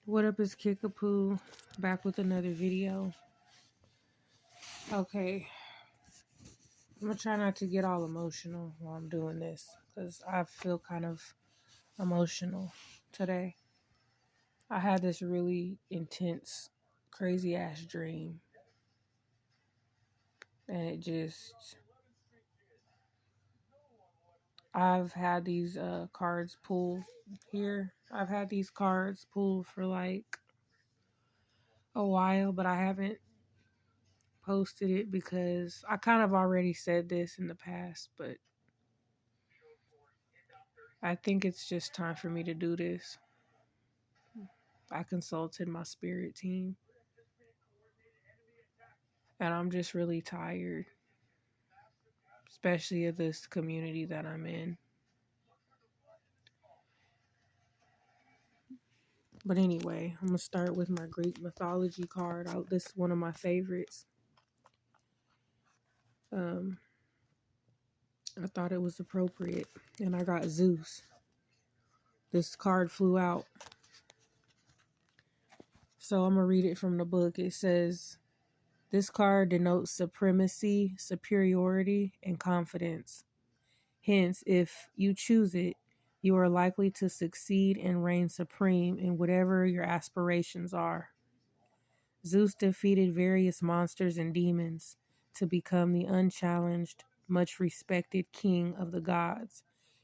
What up, is Kickapoo, back with another video. Okay, I'm gonna try not to get all emotional while I'm doing this because I feel kind of emotional today. I had this really intense, crazy ass dream, and I've had these cards pulled here. I've had these cards pulled for like a while, but I haven't posted it because I kind of already said this in the past, but I think it's just time for me to do this. I consulted my spirit team and I'm just really tired, especially of this community that I'm in. But anyway, I'm going to start with my Greek mythology card. This is one of my favorites. I thought it was appropriate, and I got Zeus. This card flew out. So I'm going to read it from the book. It says, this card denotes supremacy, superiority, and confidence. Hence, if you choose it, you are likely to succeed and reign supreme in whatever your aspirations are. Zeus defeated various monsters and demons to become the unchallenged, much respected king of the gods,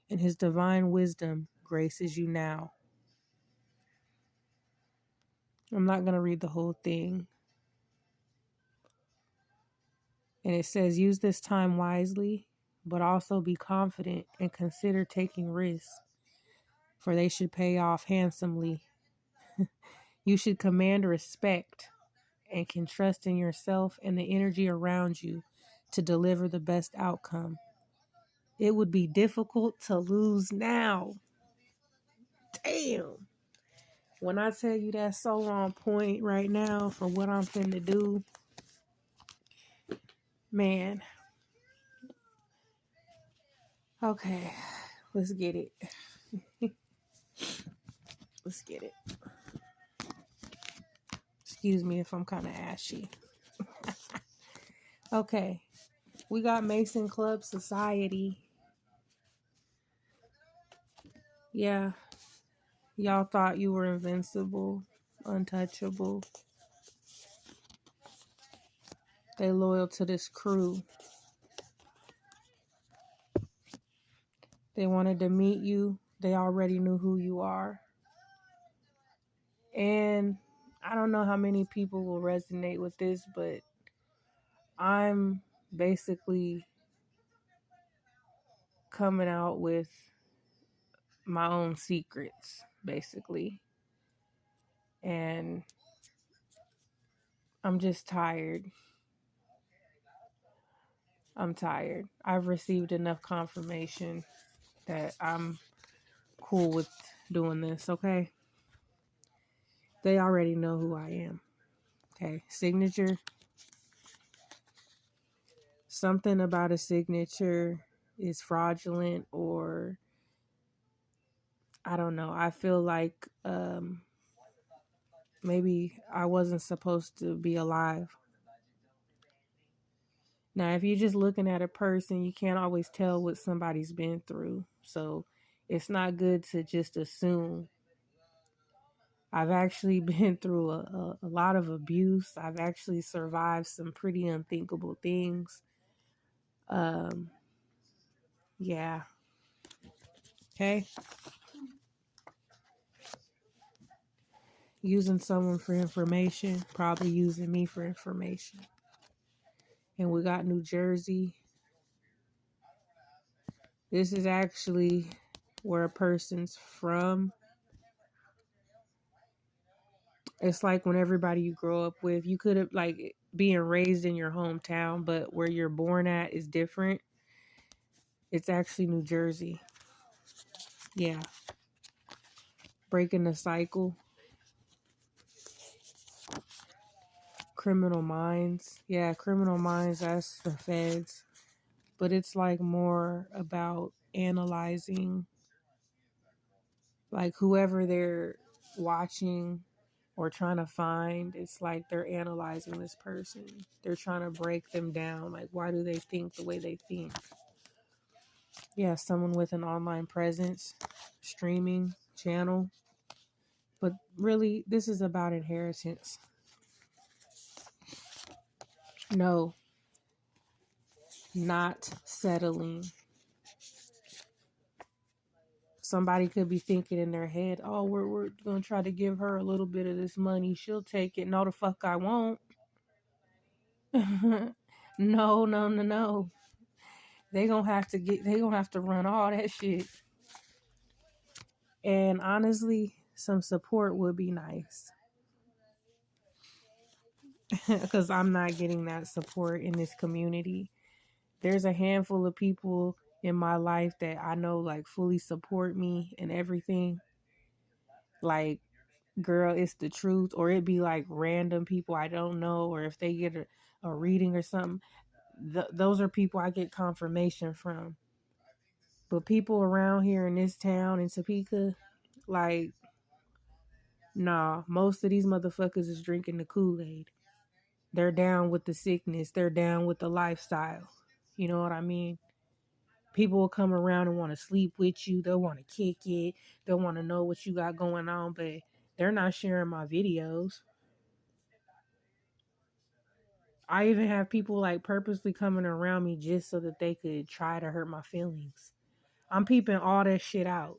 and his divine wisdom graces you now. I'm not going to read the whole thing. And it says, use this time wisely, but also be confident and consider taking risks, for they should pay off handsomely. You should command respect and can trust in yourself and the energy around you to deliver the best outcome. It would be difficult to lose now. Damn. When I tell you that's so on point right now for what I'm finna do, man. Okay, let's get it. Let's get it. Excuse me if I'm kind of ashy. Okay, we got Mason Club Society. Yeah, y'all thought you were invincible, untouchable. They loyal to this crew. They wanted to meet you. They already knew who you are. And I don't know how many people will resonate with this, but I'm basically coming out with my own secrets, basically. And I'm just tired. I'm tired. I've received enough confirmation that I'm cool with doing this, okay? They already know who I am. Okay, signature. Something about a signature is fraudulent, or I don't know. I feel like maybe I wasn't supposed to be alive. Now, if you're just looking at a person, you can't always tell what somebody's been through. So it's not good to just assume. I've actually been through a lot of abuse. I've actually survived some pretty unthinkable things. Yeah. Okay. Using someone for information, probably using me for information. And we got New Jersey. This is actually where a person's from. It's like when everybody you grow up with, you could have like being raised in your hometown, but where you're born at is different. It's actually New Jersey. Yeah. Breaking the cycle. Criminal Minds. Yeah, Criminal Minds, that's the feds. But it's like more about analyzing, like whoever they're watching or trying to find. It's like they're analyzing this person. They're trying to break them down. Like, why do they think the way they think? Yeah, someone with an online presence, streaming channel. But really, this is about inheritance. No, not settling. Somebody could be thinking in their head, oh, we're going to try to give her a little bit of this money. She'll take it. No, the fuck I won't. No. They gonna have to run all that shit. And honestly, some support would be nice. Because I'm not getting that support in this community. There's a handful of people in my life that I know like fully support me and everything. Like, girl, it's the truth. Or it'd be like random people I don't know, or if they get a reading or something. Those are people I get confirmation from. But people around here in this town in Topeka, like, nah, most of these motherfuckers is drinking the Kool-Aid. They're down with the sickness. They're down with the lifestyle. You know what I mean? People will come around and want to sleep with you. They'll want to kick it. They'll want to know what you got going on, but they're not sharing my videos. I even have people like purposely coming around me just so that they could try to hurt my feelings. I'm peeping all that shit out.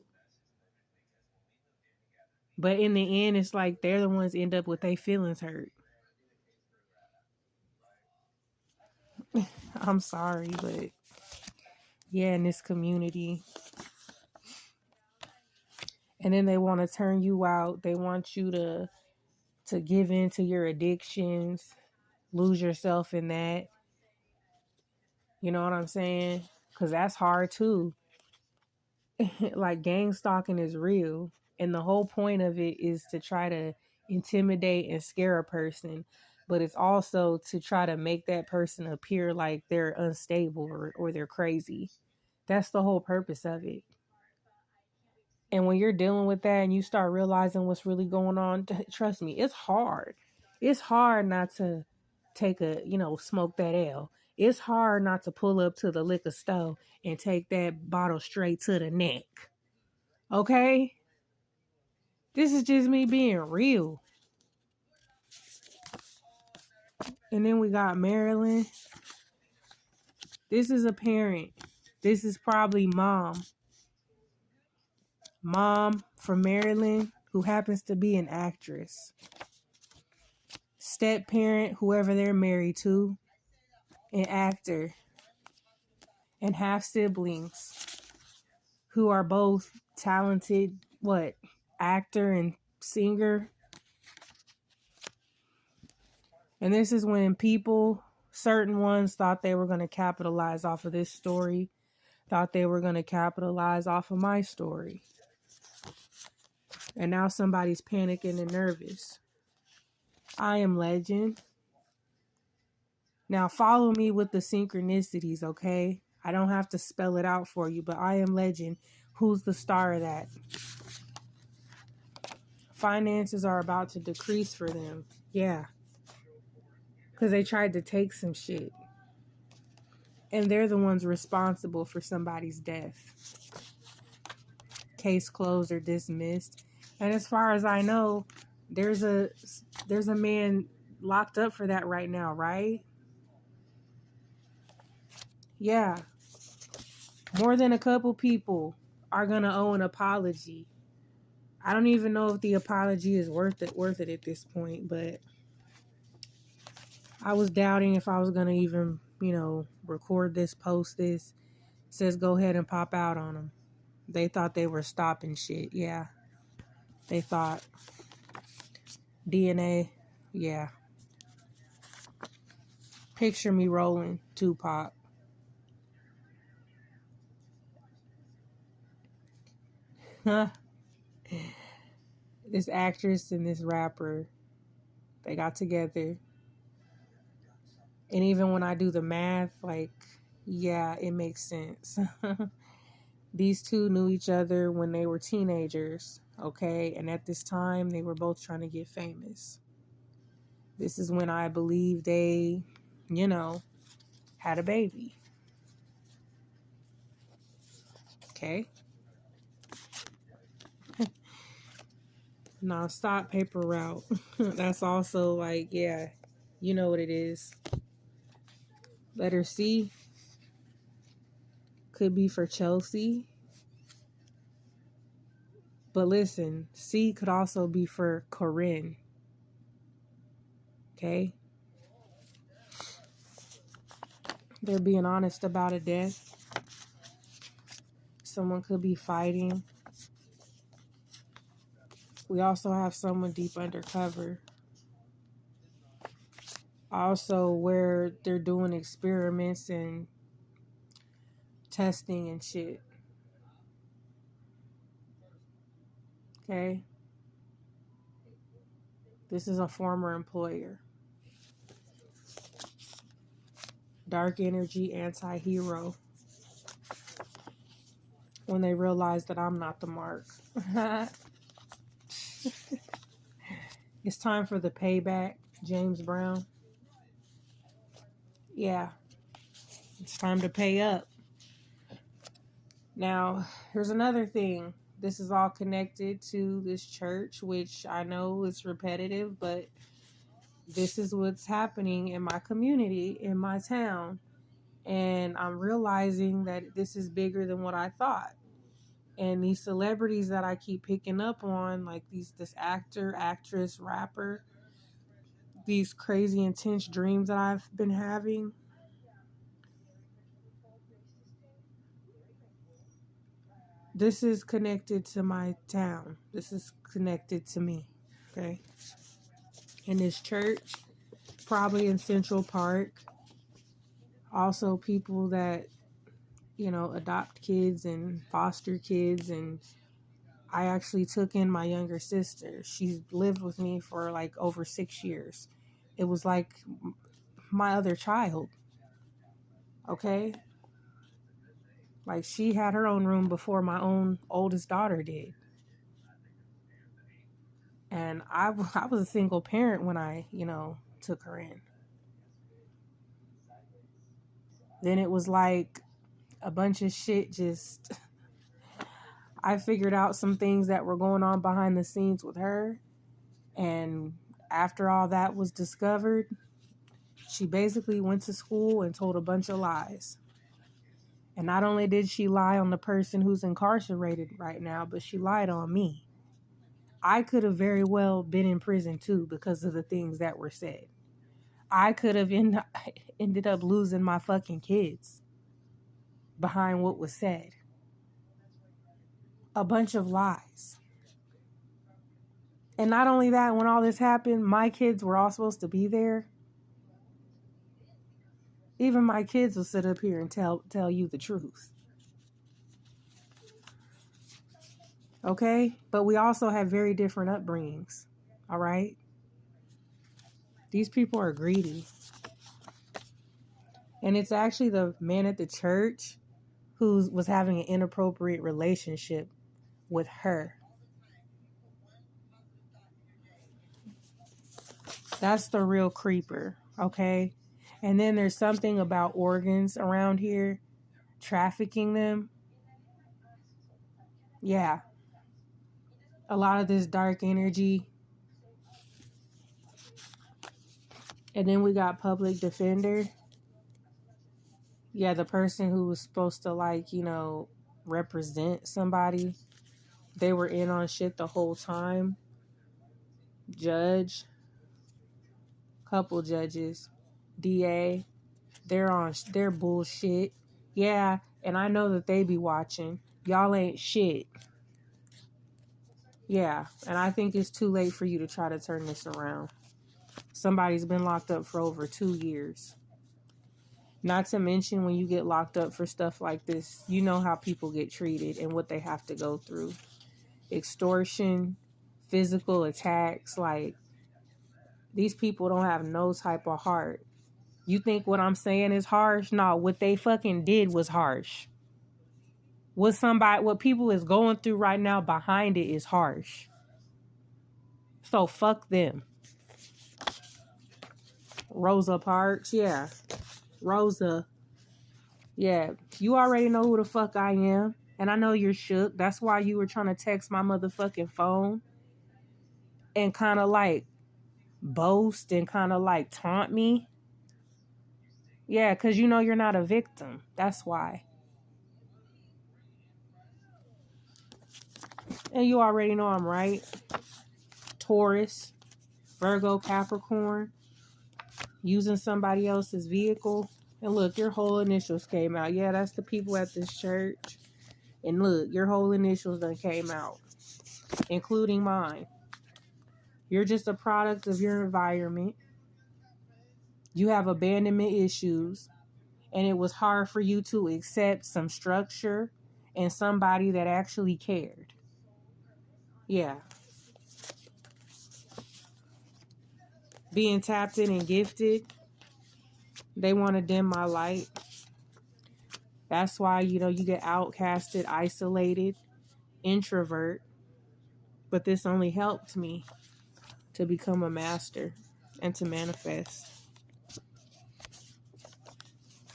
But in the end, it's like they're the ones end up with their feelings hurt. I'm sorry, but yeah, in this community. And then they want to turn you out. They want you to give in to your addictions, lose yourself in that. You know what I'm saying? Because that's hard too. Like, gang stalking is real. And the whole point of it is to try to intimidate and scare a person. But it's also to try to make that person appear like they're unstable or they're crazy. That's the whole purpose of it. And when you're dealing with that and you start realizing what's really going on, trust me, it's hard. It's hard not to smoke that L. It's hard not to pull up to the liquor store and take that bottle straight to the neck. Okay? This is just me being real. And then we got Marilyn. This is a parent. This is probably mom. Mom from Maryland who happens to be an actress. Step parent, whoever they're married to, an actor. And half siblings who are both talented, actor and singer. And this is when people, certain ones, thought they were going to capitalize off of this story, thought they were going to capitalize off of my story. And now somebody's panicking and nervous. I am legend. Now follow me with the synchronicities, okay? I don't have to spell it out for you, but I am legend. Who's the star of that? Finances are about to decrease for them. Yeah. Because they tried to take some shit. And they're the ones responsible for somebody's death. Case closed or dismissed. And as far as I know, there's a man locked up for that right now, right? Yeah. More than a couple people are going to owe an apology. I don't even know if the apology is worth it at this point, but I was doubting if I was going to even, record this, post this. It says go ahead and pop out on them. They thought they were stopping shit. Yeah. They thought. DNA. Yeah. Picture me rolling Tupac. This actress and this rapper, they got together. And even when I do the math, yeah, it makes sense. These two knew each other when they were teenagers. okay? And at this time, they were both trying to get famous. This is when I believe they, had a baby. Okay? Non-stop paper route. That's also like, yeah, you know what it is. Letter C could be for Chelsea. But listen, C could also be for Corinne. Okay? They're being honest about a death. Someone could be fighting. We also have someone deep undercover. Also, where they're doing experiments and testing and shit. Okay? This is a former employer. Dark energy, anti-hero. When they realize that I'm not the mark. It's time for the payback, James Brown. Yeah. It's time to pay up. Now, here's another thing. This is all connected to this church, which I know is repetitive, but this is what's happening in my community, in my town. And I'm realizing that this is bigger than what I thought. And these celebrities that I keep picking up on, like this actor, actress, rapper, these crazy intense dreams that I've been having. This is connected to my town. This is connected to me. Okay. In this church, probably in Central Park. Also people that, adopt kids and foster kids. And I actually took in my younger sister. She's lived with me for like over 6 years. It was like my other child. Okay? Like she had her own room before my own oldest daughter did. And I was a single parent when I, took her in. Then it was like a bunch of shit just... I figured out some things that were going on behind the scenes with her. And after all that was discovered, she basically went to school and told a bunch of lies. And not only did she lie on the person who's incarcerated right now, but she lied on me. I could have very well been in prison too because of the things that were said. I could have ended up losing my fucking kids behind what was said. A bunch of lies. And not only that, when all this happened, my kids were all supposed to be there. Even my kids will sit up here and tell you the truth. Okay? But we also have very different upbringings. All right? These people are greedy. And it's actually the man at the church who was having an inappropriate relationship with her. That's the real creeper, okay? And then there's something about organs around here, trafficking them. Yeah. A lot of this dark energy. And then we got public defender. Yeah, the person who was supposed to represent somebody. They were in on shit the whole time. Judge. Couple judges. DA. They're bullshit. Yeah, and I know that they be watching. Y'all ain't shit. Yeah, and I think it's too late for you to try to turn this around. Somebody's been locked up for over 2 years. Not to mention when you get locked up for stuff like this, you know how people get treated and what they have to go through. Extortion, physical attacks, these people don't have no type of heart. You think what I'm saying is harsh? No, what they fucking did was harsh. what people is going through right now behind it is harsh. So fuck them. Rosa Parks, yeah. Rosa. Yeah. You already know who the fuck I am. And I know you're shook. That's why you were trying to text my motherfucking phone and kind of like boast and kind of like taunt me. Yeah, because you know you're not a victim. That's why. And you already know I'm right. Taurus, Virgo, Capricorn, using somebody else's vehicle. And look, your whole initials came out. Yeah, that's the people at this church. And look, your whole initials done came out, including mine. You're just a product of your environment. You have abandonment issues. And it was hard for you to accept some structure and somebody that actually cared. Yeah. Being tapped in and gifted, they want to dim my light. That's why, you get outcasted, isolated, introvert. But this only helped me to become a master and to manifest.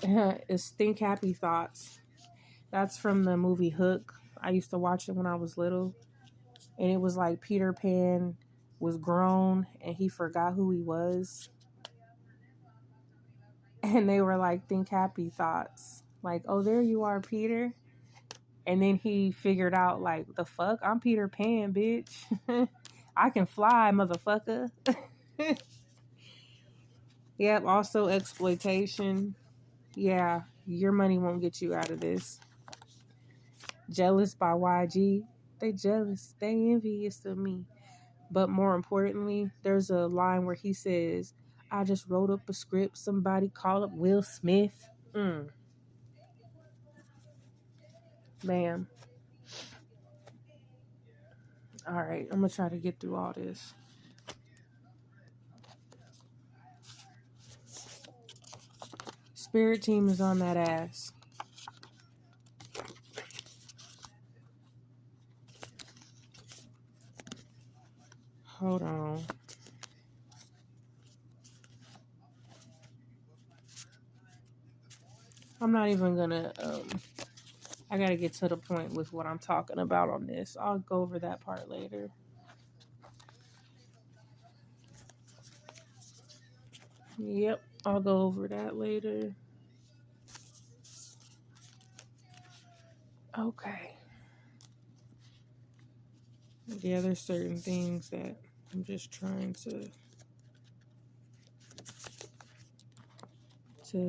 It's Think Happy Thoughts. That's from the movie Hook. I used to watch it when I was little. And it was like Peter Pan was grown and he forgot who he was. And they were like, think happy thoughts. Like, oh, there you are, Peter. And then he figured out, like, the fuck? I'm Peter Pan, bitch. I can fly, motherfucker. Yep, also exploitation. Yeah, your money won't get you out of this. Jealous by YG. They jealous. They envious of me. But more importantly, there's a line where he says, I just wrote up a script. Somebody call up Will Smith. Bam. All right, I'm going to try to get through all this. Spirit team is on that ass. Hold on. I'm not even going to... I got to get to the point with what I'm talking about on this. I'll go over that part later. Yep, I'll go over that later. Okay. Yeah, there's certain things that I'm just trying to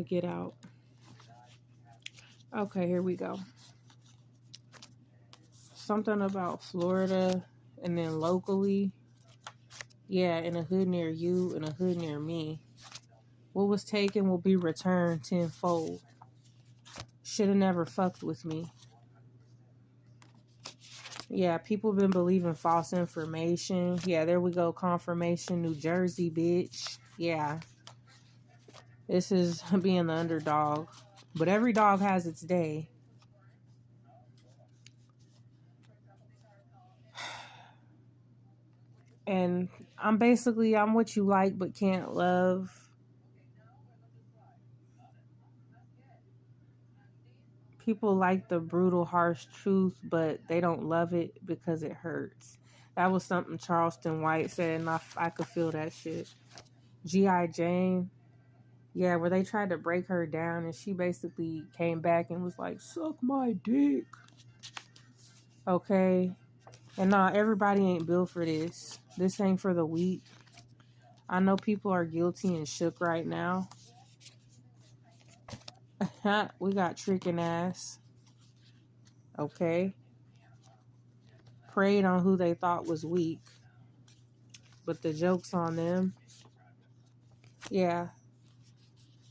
get out. Okay, here we go. Something about Florida and then locally. Yeah, in a hood near you, in a hood near me. What was taken will be returned tenfold. Should have never fucked with me. Yeah, people been believing false information. Yeah, there we go. Confirmation, New Jersey, bitch. Yeah. This is being the underdog. But every dog has its day. And I'm what you like but can't love. People like the brutal, harsh truth, but they don't love it because it hurts. That was something Charleston White said, and I could feel that shit. G.I. Jane, yeah, where they tried to break her down, and she basically came back and was like, suck my dick. Okay? And nah, everybody ain't built for this. This ain't for the weak. I know people are guilty and shook right now. We got tricking ass. Okay? Preyed on who they thought was weak. But the joke's on them. Yeah.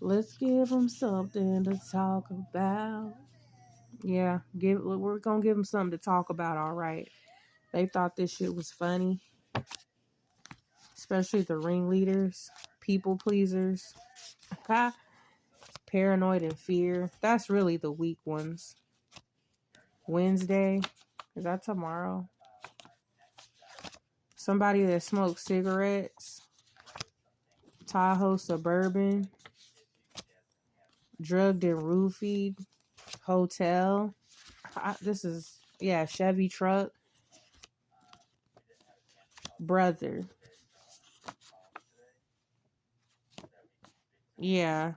Let's give them something to talk about. Yeah, we're going to give them something to talk about, all right. They thought this shit was funny. Especially the ringleaders, people pleasers. Paranoid and fear. That's really the weak ones. Wednesday. Is that tomorrow? Somebody that smokes cigarettes. Tahoe Suburban. Drugged and roofied. Hotel. Chevy truck. Brother. Yeah.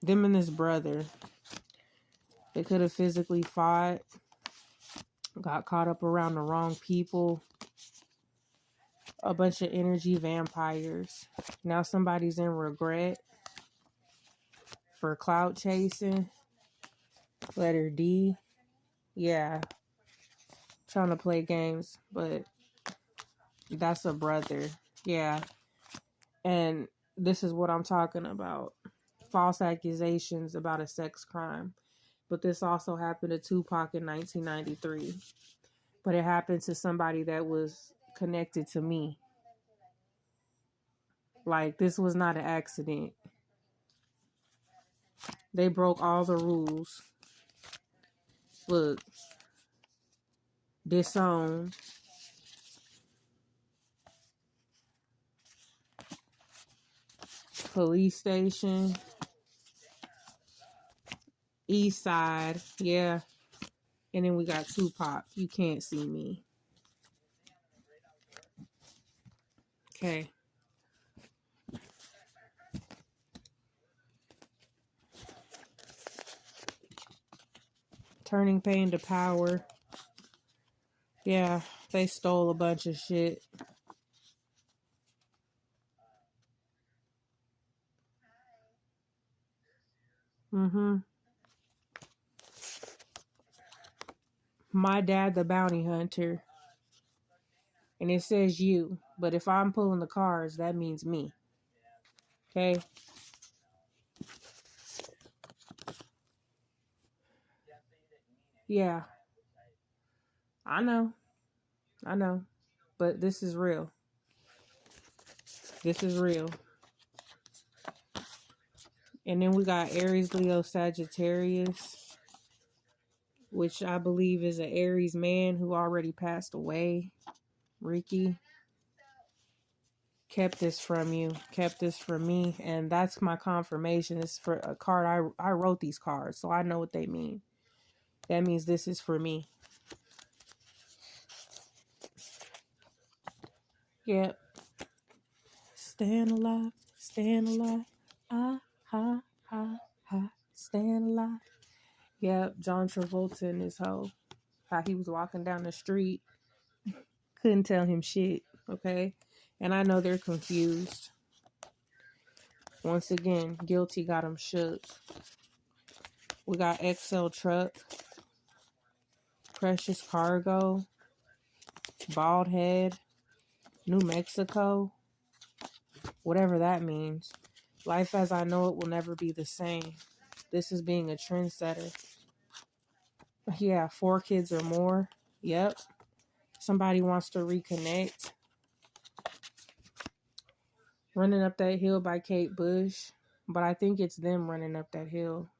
Them and his brother. They could have physically fought. Got caught up around the wrong people. A bunch of energy vampires. Now somebody's in regret for clout chasing. Letter D. Yeah. Trying to play games, but that's a brother. Yeah. And this is what I'm talking about. False accusations about a sex crime. But this also happened to Tupac in 1993. But it happened to somebody that was connected to me. Like, this was not an accident. They broke all the rules. Look. Disowned. Police station. East side. Yeah. And then we got Tupac. You can't see me. Okay. Turning pain to power. Yeah, they stole a bunch of shit. Mm-hmm. My dad, the bounty hunter. And it says you. But if I'm pulling the cards, that means me. Okay? Yeah. I know. But this is real. This is real. And then we got Aries, Leo, Sagittarius, which I believe is an Aries man who already passed away. Ricky. Kept this from you, kept this from me, and that's my confirmation. It's for a card. I wrote these cards, so I know what they mean. That means this is for me. Yep. Stand alive, stand alive. Ah, ha, ha, ha. Stand alive. Yep, John Travolta and his hoe. How he was walking down the street. Couldn't tell him shit, okay? And I know they're confused. Once again, guilty got him shook. We got XL truck. Precious cargo. Bald head. New Mexico. Whatever that means. Life as I know it will never be the same. This is being a trendsetter. Yeah, 4 kids or more. Yep. Somebody wants to reconnect. Running Up That Hill by Kate Bush. But I think it's them running up that hill.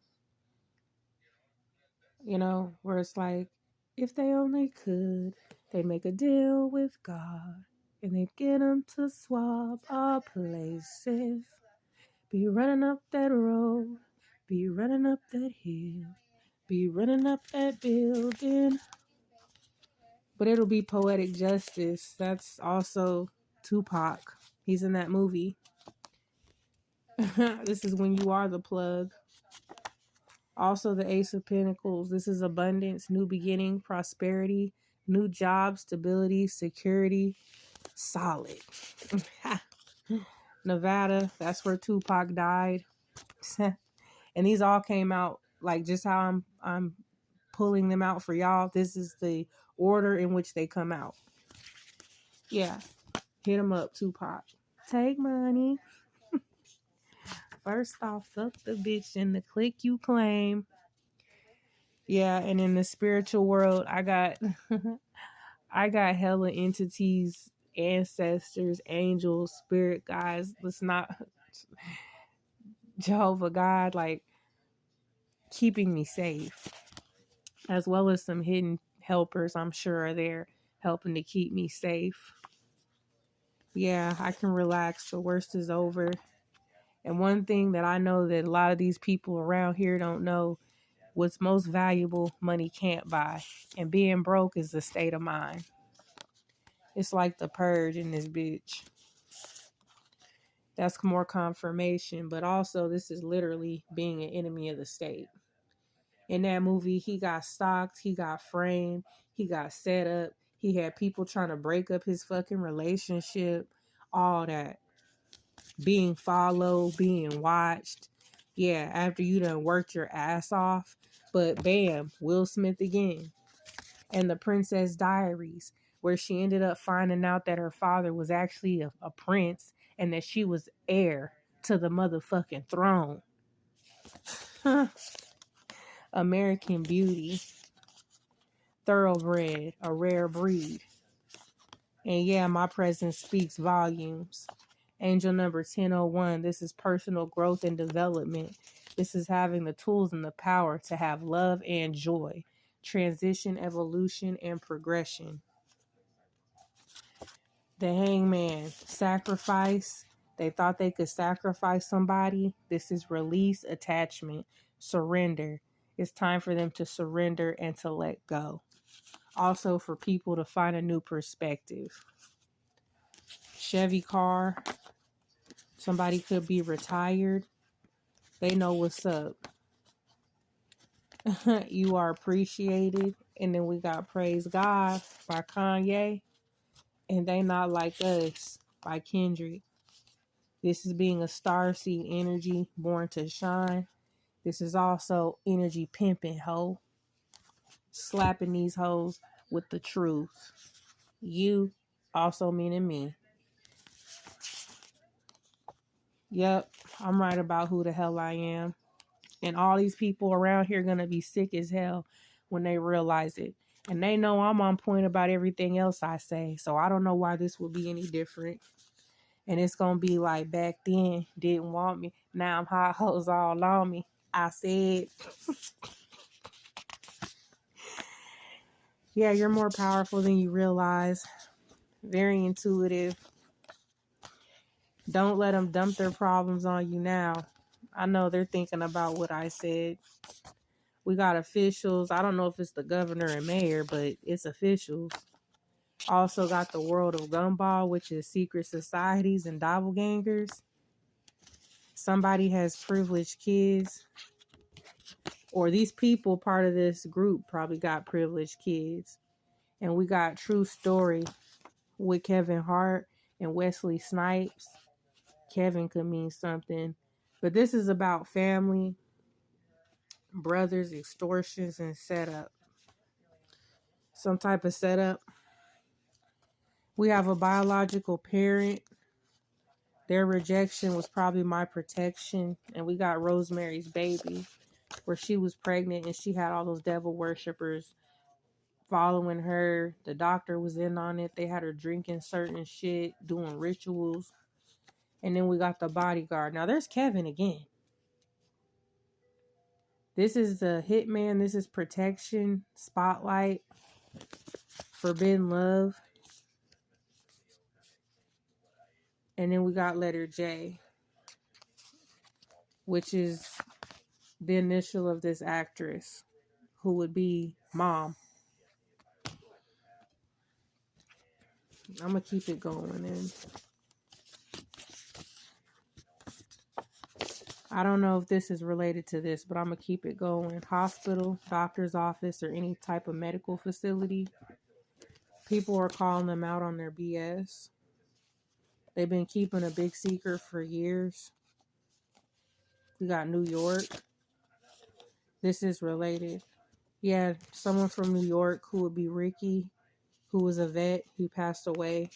You know, where it's like, if they only could, they'd make a deal with God. And they'd get them to swap our places. Be running up that road. Be running up that hill. Be running up that building. But it'll be Poetic Justice. That's also Tupac. He's in that movie. This is When You Are the Plug. Also the Ace of Pentacles. This is abundance, new beginning, prosperity, new job, stability, security, solid. Nevada, that's where Tupac died. And these all came out like just how I'm pulling them out for y'all. This is the order in which they come out. Yeah. Hit them up, Tupac. Take money. First off, fuck the bitch in the clique you claim. Yeah, and in the spiritual world, I got hella entities, ancestors, angels, spirit guides. Let's not Jehovah God, like keeping me safe. as well as some hidden helpers I'm sure are there helping to keep me safe. Yeah, I can relax. The worst is over. And one thing that I know that a lot of these people around here don't know, what's most valuable, money can't buy. And being broke is a state of mind. It's like the purge in this bitch. That's more confirmation. But also, this is literally being an enemy of the state. In that movie, he got stalked, he got framed, he got set up. He had people trying to break up his fucking relationship, all that. Being followed, being watched. Yeah, after you done worked your ass off. But bam, Will Smith again. And the Princess Diaries, where she ended up finding out that her father was actually a prince and that she was heir to the motherfucking throne. American Beauty. Thoroughbred, a rare breed. And yeah, my presence speaks volumes. Angel number 1001, this is personal growth and development. This is having the tools and the power to have love and joy, transition, evolution, and progression. The Hangman, sacrifice. They thought they could sacrifice somebody. This is release, attachment, surrender. It's time for them to surrender and to let go. Also for people to find a new perspective. Chevy car. Somebody could be retired. They know what's up. You are appreciated. And then we got Praise God by Kanye. And They Not Like Us by Kendrick. This is being a starseed energy born to shine. This is also energy pimping hoe. Slapping these hoes with the truth. You also meaning me. Yep, I'm right about who the hell I am. And all these people around here are going to be sick as hell when they realize it. And they know I'm on point about everything else I say. So I don't know why this would be any different. And it's going to be like back then, didn't want me. Now I'm hot hoes all on me. I said, yeah, you're more powerful than you realize. Very intuitive. Don't let them dump their problems on you now. I know they're thinking about what I said. We got officials. I don't know if it's the governor and mayor, but it's officials. Also got the world of gumball, which is secret societies and doppelgangers. Somebody has privileged kids. Or these people, part of this group, probably got privileged kids. And we got True Story with Kevin Hart and Wesley Snipes. Kevin could mean something. But this is about family, brothers, extortions, and setup. Some type of setup. We have a biological parent. Their rejection was probably my protection. And we got Rosemary's Baby, where she was pregnant and she had all those devil worshippers following her. The doctor was in on it. They had her drinking certain shit, doing rituals. And then we got the bodyguard. Now there's Kevin again. This is the hitman. This is protection, spotlight, forbidden love. And then we got letter J, which is the initial of this actress, who would be mom. I'm going to keep it going. And I don't know if this is related to this, but I'm going to keep it going. Hospital, doctor's office, or any type of medical facility. People are calling them out on their BS. They've been keeping a big secret for years. We got New York. This is related. Yeah, someone from New York who would be Ricky, who was a vet. He passed away.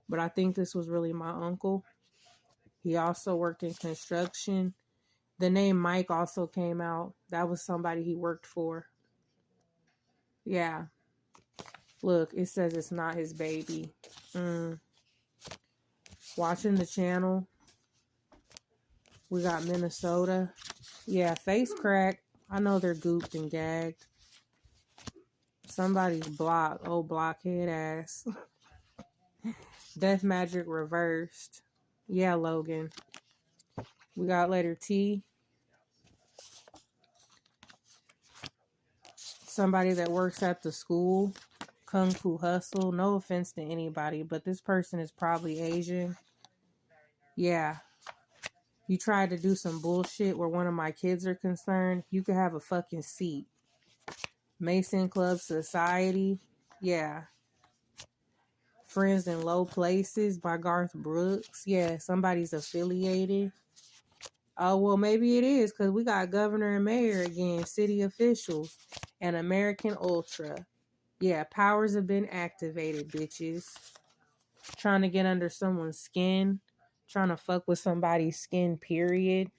But I think this was really my uncle. He also worked in construction. The name Mike also came out. That was somebody he worked for. Yeah. Look, it says it's not his baby. Watching the channel. We got Minnesota. Yeah, face crack. I know they're gooped and gagged. Somebody's blocked. Oh, blockhead ass. Death magic reversed. Yeah, Logan. We got letter T. Somebody that works at the school. Kung Fu Hustle. No offense to anybody, but this person is probably Asian. Yeah. You tried to do some bullshit where one of my kids are concerned, you could have a fucking seat. Mason Club Society. Yeah. Friends in Low Places by Garth Brooks. Yeah, somebody's affiliated. Oh, well, maybe it is because we got governor and mayor again, city officials, and American Ultra. Yeah, powers have been activated, bitches. Trying to get under someone's skin. Trying to fuck with somebody's skin, period.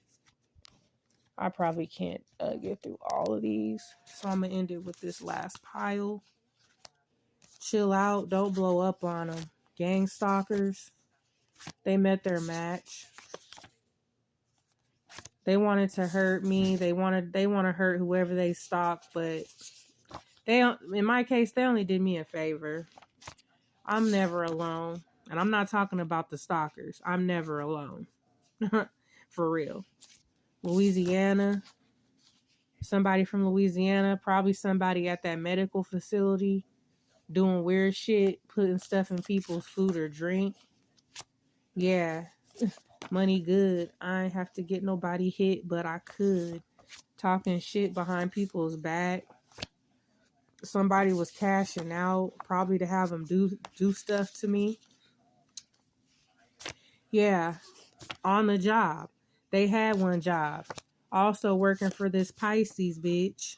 I probably can't get through all of these. So I'm going to end it with this last pile. Chill out. Don't blow up on them. Gang stalkers. They met their match. They wanted to hurt me. They want to hurt whoever they stalk, but in my case, they only did me a favor. I'm never alone. And I'm not talking about the stalkers. I'm never alone. For real. Louisiana. Somebody from Louisiana, probably somebody at that medical facility doing weird shit, putting stuff in people's food or drink. Yeah. Money good. I ain't have to get nobody hit, but I could. Talking shit behind people's back. Somebody was cashing out, probably to have them do stuff to me. Yeah, on the job. They had one job. Also working for this Pisces bitch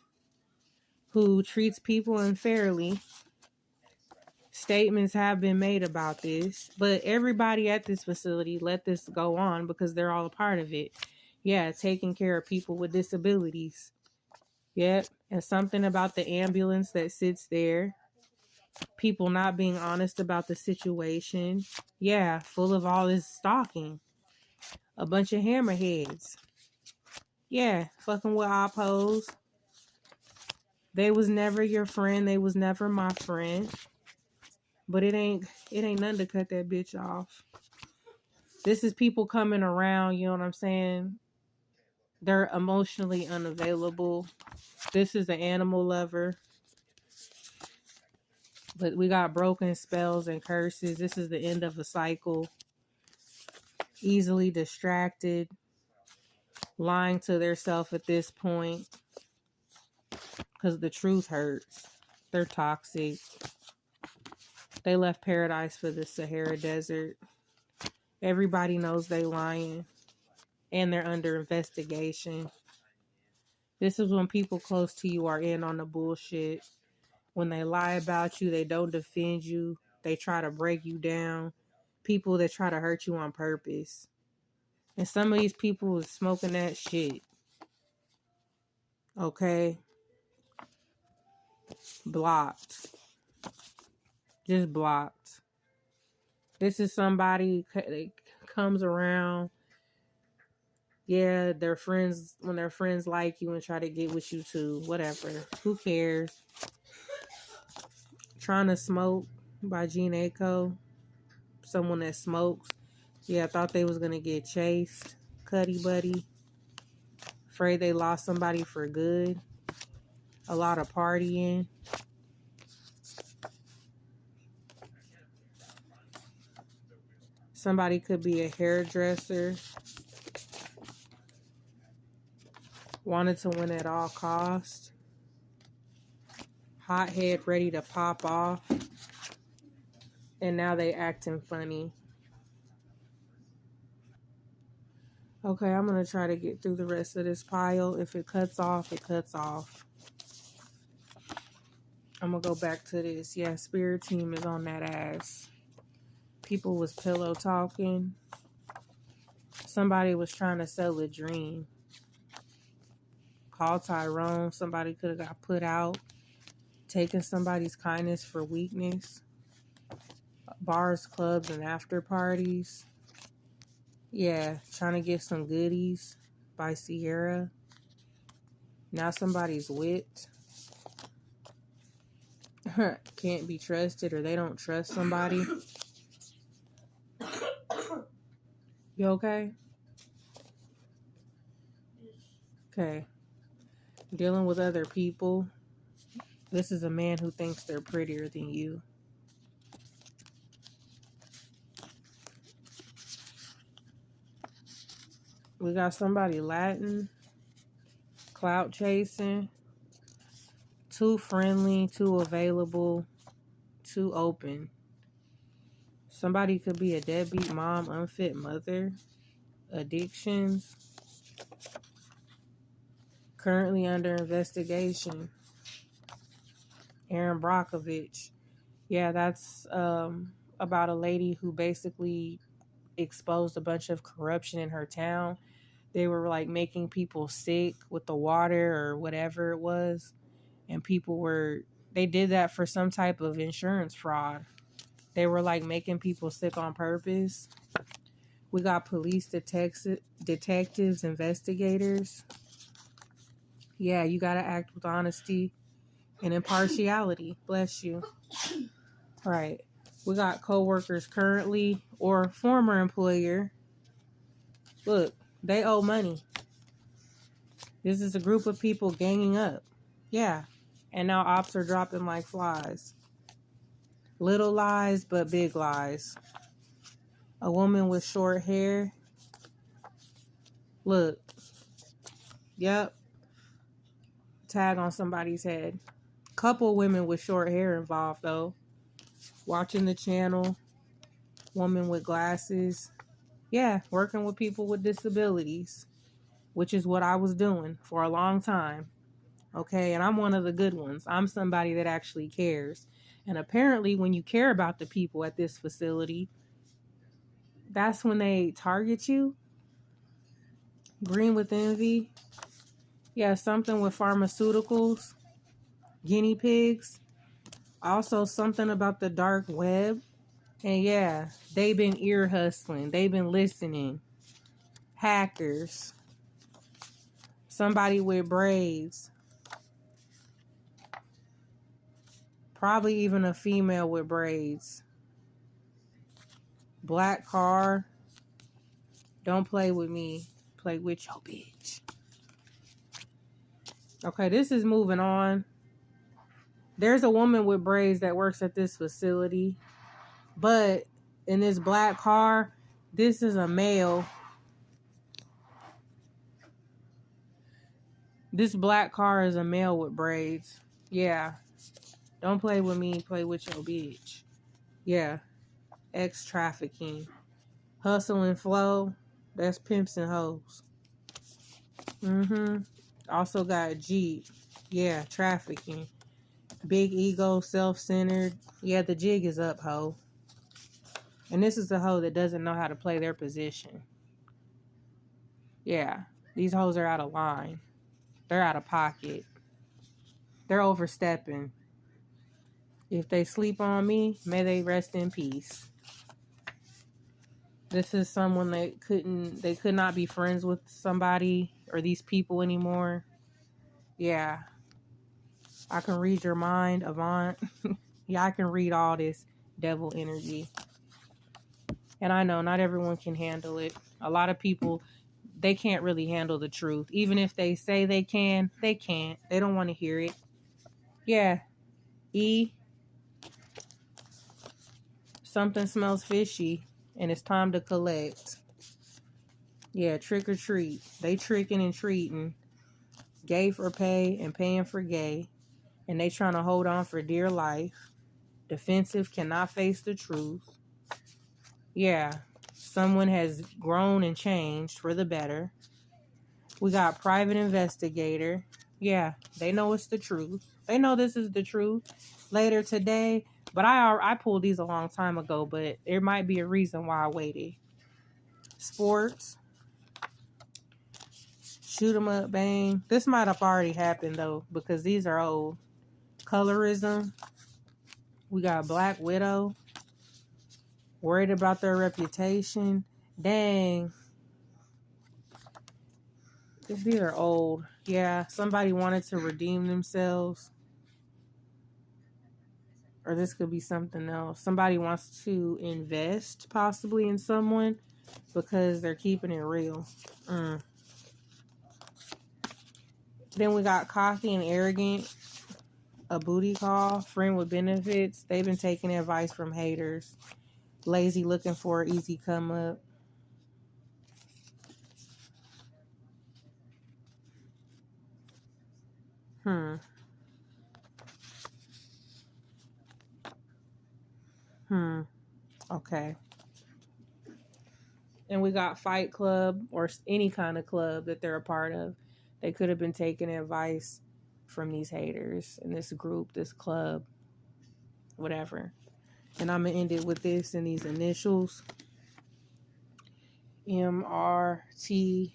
who treats people unfairly. Statements have been made about this, but everybody at this facility let this go on because they're all a part of it. Yeah, taking care of people with disabilities. Yep, and something about the ambulance that sits there. People not being honest about the situation. Yeah, full of all this stalking. A bunch of hammerheads. Yeah, fucking with oppos. They was never your friend. They was never my friend. But it ain't nothing to cut that bitch off. This is people coming around, you know what I'm saying? They're emotionally unavailable. This is an animal lover. But we got broken spells and curses. This is the end of a cycle. Easily distracted. Lying to theirself at this point. Because the truth hurts. They're toxic. They left paradise for the Sahara Desert. Everybody knows they lying. And they're under investigation. This is when people close to you are in on the bullshit. When they lie about you, they don't defend you. They try to break you down. People that try to hurt you on purpose. And some of these people is smoking that shit. Okay? Blocked. Just blocked. This is somebody that comes around. Yeah, their friends, when their friends like you and try to get with you too. Whatever. Who cares? Trying to Smoke by Gene Aiko. Someone that smokes. Yeah, I thought they was going to get chased. Cuddy buddy. Afraid they lost somebody for good. A lot of partying. Somebody could be a hairdresser. Wanted to win at all costs. Hothead ready to pop off. And now they acting funny. Okay, I'm going to try to get through the rest of this pile. If it cuts off, it cuts off. I'm going to go back to this. Yeah, Spirit Team is on that ass. People was pillow talking. Somebody was trying to sell a dream. Call Tyrone. Somebody could have got put out. Taking somebody's kindness for weakness. Bars, clubs, and after parties. Yeah, trying to get some goodies by Sierra. Now somebody's whipped. can't be trusted or they don't trust somebody. You okay? Okay. Dealing with other people. This is a man who thinks they're prettier than you. We got somebody Latin, clout chasing, too friendly, too available, too open. Somebody could be a deadbeat mom, unfit mother, addictions, currently under investigation. Aaron Brockovich. Yeah, that's about a lady who basically exposed a bunch of corruption in her town. They were like making people sick with the water or whatever it was. And they did that for some type of insurance fraud. They were like making people sick on purpose. We got police detectives, investigators. Yeah, you got to act with honesty and impartiality. Bless you. All right. We got coworkers currently or former employer. Look, they owe money. This is a group of people ganging up. Yeah. And now ops are dropping like flies. Little lies, but big lies. A woman with short hair. Look. Yep. Tag on somebody's head. Couple women with short hair involved, though. Watching the channel. Woman with glasses. Yeah, working with people with disabilities. Which is what I was doing for a long time. Okay, and I'm one of the good ones. I'm somebody that actually cares. And apparently when you care about the people at this facility, that's when they target you. Green with envy. Yeah, something with pharmaceuticals. Guinea pigs. Also something about the dark web. And yeah, they've been ear hustling. They've been listening. Hackers. Somebody with braids. Probably even a female with braids. Black car. Don't play with me. Play with your bitch. Okay, this is moving on. There's a woman with braids that works at this facility. But in this black car, this is a male. This black car is a male with braids. Yeah. Don't play with me. Play with your bitch. Yeah. Ex-trafficking. Hustle and flow. That's pimps and hoes. Also got Jeep. Yeah, trafficking. Big ego, self-centered. Yeah, the jig is up, ho. And this is a hoe that doesn't know how to play their position. Yeah, these hoes are out of line. They're out of pocket. They're overstepping. If they sleep on me, may they rest in peace. This is someone they could not be friends with somebody or these people anymore. Yeah. I can read your mind, Avant. Yeah, I can read all this devil energy. And I know not everyone can handle it. A lot of people, they can't really handle the truth. Even if they say they can, they can't. They don't want to hear it. Yeah. E. Something smells fishy and it's time to collect. Yeah, trick or treat. They tricking and treating. Gay for pay and paying for gay. And they trying to hold on for dear life. Defensive, cannot face the truth. Yeah, someone has grown and changed for the better. We got private investigator. Yeah, they know it's the truth. They know this is the truth. Later today, but I pulled these a long time ago, but there might be a reason why I waited. Sports. Shoot 'em up, bang. This might have already happened though, because these are old. Colorism. We got Black Widow. Worried about their reputation. Dang. These are old. Yeah, somebody wanted to redeem themselves. or this could be something else. Somebody wants to invest possibly in someone because they're keeping it real. Then we got cocky and arrogant, a booty call, friend with benefits. They've been taking advice from haters. Lazy, looking for an easy come up. Okay. And we got Fight Club or any kind of club that they're a part of. They could have been taking advice from these haters in this group, this club, whatever. And I'm going to end it with this in these initials. MRTJCDEU.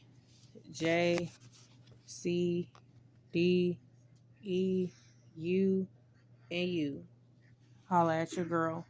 And U. Holla at your girl.